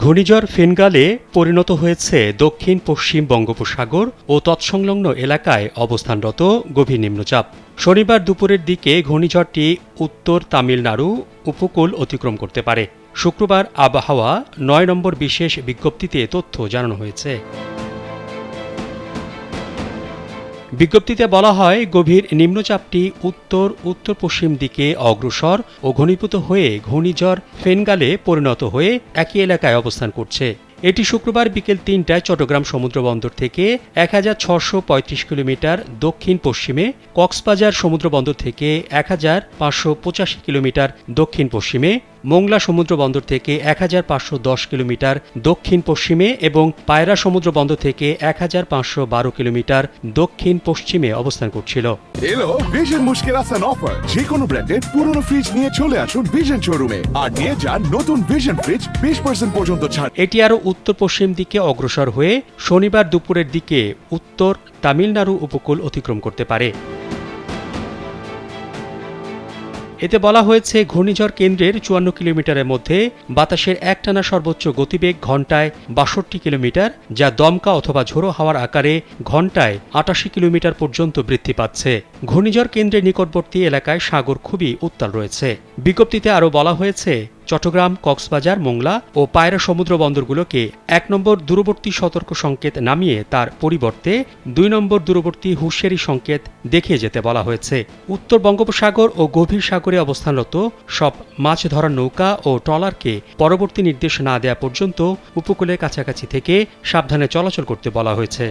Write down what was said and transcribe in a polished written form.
ঘূর্ণিঝড় ফেনগালে পরিণত হয়েছে দক্ষিণ পশ্চিম বঙ্গোপসাগর ও তৎসংলগ্ন এলাকায় অবস্থানরত গভীর নিম্নচাপ। শনিবার দুপুরের দিকে ঘূর্ণিঝড়টি উত্তর তামিলনাড়ু উপকূল অতিক্রম করতে পারে। শুক্রবার আবহাওয়া ৯ নম্বর বিশেষ বিজ্ঞপ্তিতে তথ্য জানানো হয়েছে। বিজ্ঞপ্তিতে বলা হয়, গভীর নিম্নচাপটি উত্তর উত্তর পশ্চিম দিকে অগ্রসর ও ঘনীভূত হয়ে ঘূর্ণিঝড় ফেনগালে পরিণত হয়ে একই এলাকায় অবস্থান করছে। এটি শুক্রবার বিকেল ৩টায় চট্টগ্রাম সমুদ্রবন্দর থেকে ১৬৩৫ কিলোমিটার দক্ষিণ পশ্চিমে, কক্সবাজার সমুদ্রবন্দর থেকে ১৫৮৫ কিলোমিটার দক্ষিণ পশ্চিমে, মোংলা সমুদ্রবন্দর থেকে ১৫১০ কিলোমিটার দক্ষিণ পশ্চিমে এবং পায়রা সমুদ্রবন্দর থেকে ১৫১২ কিলোমিটার দক্ষিণ পশ্চিমে অবস্থান করছিল। এলো ভিশন মুশকিল আসান অফার। যে কোনো ব্র্যান্ডের পুরনো ফ্রিজ নিয়ে চলে আসুন ভিশন শোরুমে আর নিয়ে যান নতুন ভিশন ফ্রিজ 20% পর্যন্ত ছাড়। এটি আরও উত্তর পশ্চিম দিকে অগ্রসর হয়ে শনিবার দুপুরের দিকে উত্তর তামিলনাড়ু উপকূল অতিক্রম করতে পারে। এতে বলা হয়েছে, ঘূর্ণিঝড় কেন্দ্রের ৫৪ কিলোমিটারের মধ্যে বাতাসের একটানা সর্বোচ্চ গতিবেগ ঘণ্টায় ৬২ কিলোমিটার, যা দমকা অথবা ঝোড়ো হাওয়ার আকারে ঘণ্টায় ৮৮ কিলোমিটার পর্যন্ত বৃদ্ধি পাচ্ছে। ঘূর্ণিঝড় কেন্দ্রের নিকটবর্তী এলাকায় সাগর খুবই উত্তাল রয়েছে। বিজ্ঞপ্তিতে আরও বলা হয়েছে, চট্টগ্রাম, কক্সবাজার, মোংলা ও পায়রা সমুদ্র বন্দরগুলোকে ১ নম্বর দূরবর্তী সতর্ক সংকেত নামিয়ে তার পরিবর্তে ২ নম্বর দূরবর্তী হুঁশিয়ারি সংকেত দেখিয়ে যেতে বলা হয়েছে। উত্তর বঙ্গোপসাগর ও গভীর সাগরে অবস্থানরত সব মাছ ধরার নৌকা ও ট্রলারকে পরবর্তী নির্দেশ না দেওয়া পর্যন্ত উপকূলের কাছাকাছি থেকে সাবধানে চলাচল করতে বলা হয়েছে।